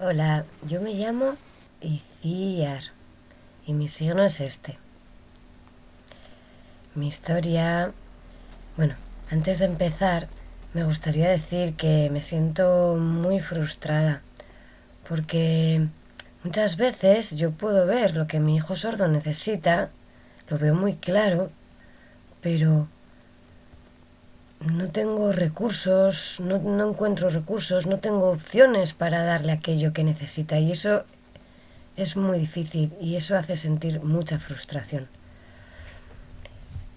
Hola, yo me llamo Iciar y mi signo es este. Mi historia... Bueno, antes de empezar, me gustaría decir que me siento muy frustrada porque muchas veces yo puedo ver lo que mi hijo sordo necesita, lo veo muy claro, pero no tengo recursos, no encuentro recursos, no tengo opciones para darle aquello que necesita y eso es muy difícil y eso hace sentir mucha frustración.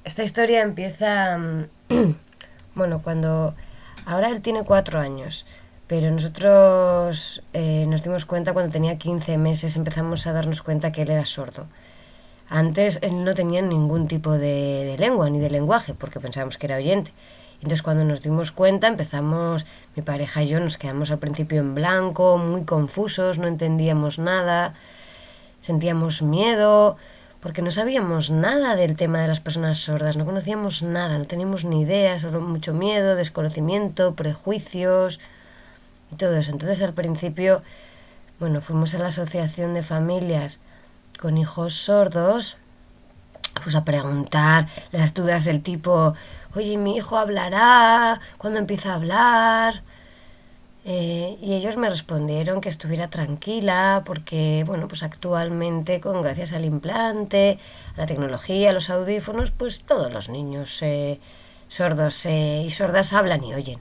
Esta historia empieza, bueno, cuando ahora él tiene 4 años, pero nosotros nos dimos cuenta cuando tenía 15 meses, empezamos a darnos cuenta que él era sordo. Antes él no tenía ningún tipo de lengua ni de lenguaje, porque pensábamos que era oyente. Entonces cuando nos dimos cuenta empezamos, mi pareja y yo nos quedamos al principio en blanco, muy confusos, no entendíamos nada, sentíamos miedo, porque no sabíamos nada del tema de las personas sordas, no conocíamos nada, no teníamos ni idea, solo mucho miedo, desconocimiento, prejuicios y todo eso. Entonces al principio, bueno, fuimos a la asociación de familias con hijos sordos, pues a preguntar las dudas del tipo, oye, mi hijo hablará, ¿cuándo empieza a hablar? Y ellos me respondieron que estuviera tranquila porque, bueno, pues actualmente, gracias al implante, a la tecnología, a los audífonos, pues todos los niños sordos y sordas hablan y oyen.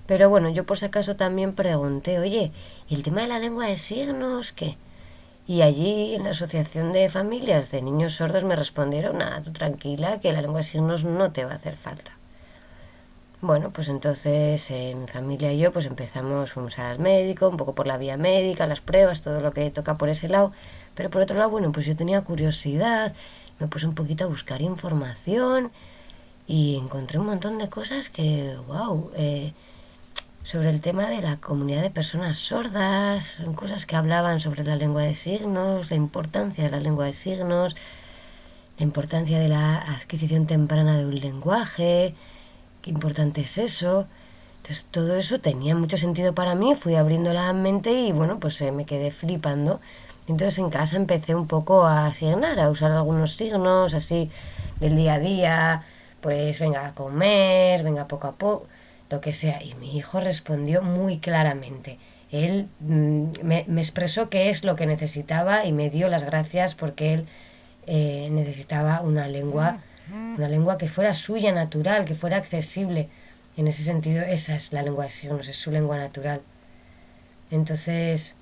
Pero bueno, yo por si acaso también pregunté, oye, ¿y el tema de la lengua de signos qué? Y allí en la Asociación de Familias de Niños Sordos me respondieron, nada, tú tranquila, que la lengua de signos no te va a hacer falta. Bueno, pues entonces mi familia y yo pues empezamos, fuimos al médico, un poco por la vía médica, las pruebas, todo lo que toca por ese lado. Pero por otro lado, bueno, pues yo tenía curiosidad, me puse un poquito a buscar información y encontré un montón de cosas que, wow, sobre el tema de la comunidad de personas sordas, cosas que hablaban sobre la lengua de signos, la importancia de la lengua de signos, la importancia de la adquisición temprana de un lenguaje, qué importante es eso. Entonces todo eso tenía mucho sentido para mí, fui abriendo la mente y bueno, pues me quedé flipando. Entonces en casa empecé un poco a asignar, a usar algunos signos así del día a día, pues venga a comer, venga poco a poco, lo que sea. Y mi hijo respondió muy claramente. Él me expresó qué es lo que necesitaba y me dio las gracias porque él necesitaba una lengua que fuera suya, natural, que fuera accesible. En ese sentido, esa es la lengua de signos, es su lengua natural. Entonces,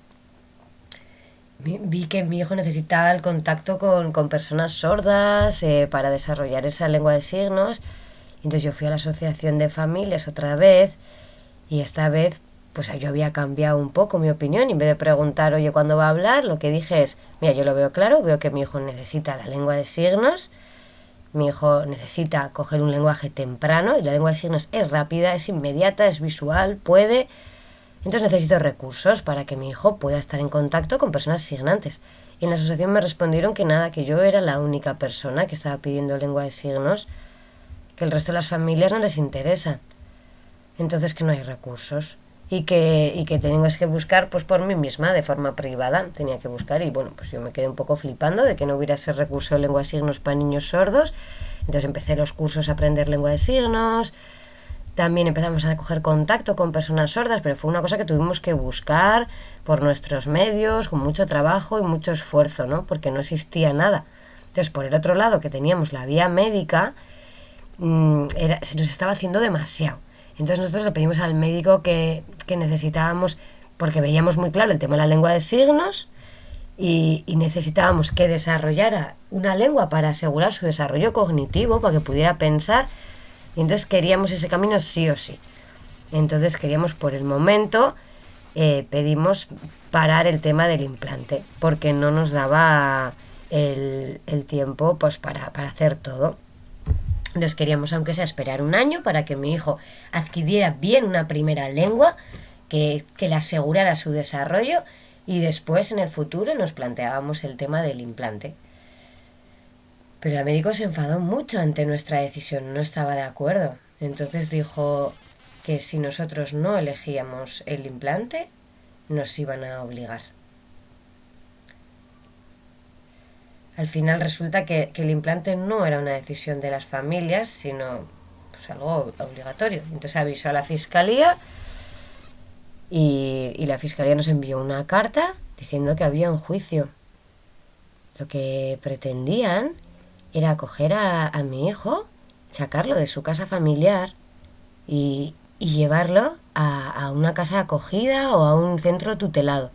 vi que mi hijo necesitaba el contacto con personas sordas para desarrollar esa lengua de signos. Entonces yo fui a la asociación de familias otra vez y esta vez pues yo había cambiado un poco mi opinión y en vez de preguntar, oye, ¿cuándo va a hablar? Lo que dije es, mira, yo lo veo claro, veo que mi hijo necesita la lengua de signos. Mi hijo necesita coger un lenguaje temprano y la lengua de signos es rápida, es inmediata, es visual, puede. Entonces necesito recursos para que mi hijo pueda estar en contacto con personas signantes. Y en la asociación me respondieron que nada, que yo era la única persona que estaba pidiendo lengua de signos, que el resto de las familias no les interesa. Entonces que no hay recursos. Y que tengo que buscar pues por mí misma, de forma privada. Tenía que buscar y bueno, pues yo me quedé un poco flipando de que no hubiera ese recurso de lengua de signos para niños sordos. Entonces empecé los cursos a aprender lengua de signos. También empezamos a coger contacto con personas sordas, pero fue una cosa que tuvimos que buscar por nuestros medios, con mucho trabajo y mucho esfuerzo, ¿no? Porque no existía nada. Entonces, por el otro lado, que teníamos la vía médica, se nos estaba haciendo demasiado. Entonces nosotros le pedimos al médico que necesitábamos, porque veíamos muy claro el tema de la lengua de signos y necesitábamos que desarrollara una lengua para asegurar su desarrollo cognitivo, para que pudiera pensar, y entonces queríamos ese camino sí o sí. Entonces queríamos por el momento, pedimos parar el tema del implante, porque no nos daba el tiempo pues para hacer todo. Entonces queríamos, aunque sea, esperar un año para que mi hijo adquiriera bien una primera lengua que le asegurara su desarrollo y después en el futuro nos planteábamos el tema del implante. Pero el médico se enfadó mucho ante nuestra decisión, no estaba de acuerdo. Entonces dijo que si nosotros no elegíamos el implante, nos iban a obligar. Al final resulta que el implante no era una decisión de las familias, sino pues algo obligatorio. Entonces avisó a la fiscalía y la fiscalía nos envió una carta diciendo que había un juicio. Lo que pretendían era coger a mi hijo, sacarlo de su casa familiar y llevarlo a una casa acogida o a un centro tutelado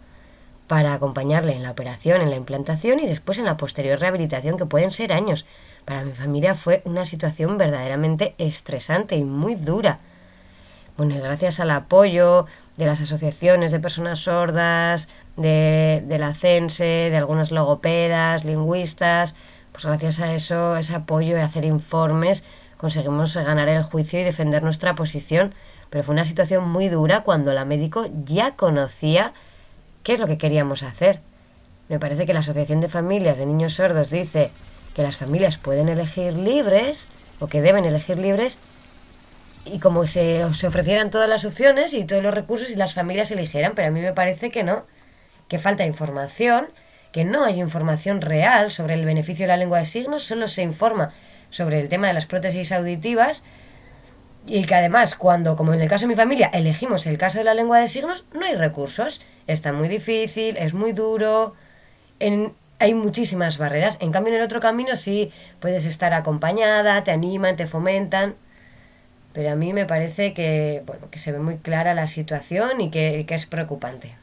para acompañarle en la operación, en la implantación y después en la posterior rehabilitación, que pueden ser años. Para mi familia fue una situación verdaderamente estresante y muy dura. Bueno, y gracias al apoyo de las asociaciones de personas sordas, de la CENSE, de algunos logopedas, lingüistas, pues gracias a eso, ese apoyo y hacer informes, conseguimos ganar el juicio y defender nuestra posición. Pero fue una situación muy dura cuando la médico ya conocía qué es lo que queríamos hacer. Me parece que la Asociación de Familias de Niños Sordos dice que las familias pueden elegir libres o que deben elegir libres y como se ofrecieran todas las opciones y todos los recursos y las familias eligieran, pero a mí me parece que no, que falta información, que no hay información real sobre el beneficio de la lengua de signos, solo se informa sobre el tema de las prótesis auditivas y que además cuando, como en el caso de mi familia, elegimos el caso de la lengua de signos, no hay recursos, está muy difícil, es muy duro, hay muchísimas barreras. En cambio en el otro camino sí puedes estar acompañada, te animan, te fomentan. Pero a mí me parece que, bueno, que se ve muy clara la situación y que es preocupante.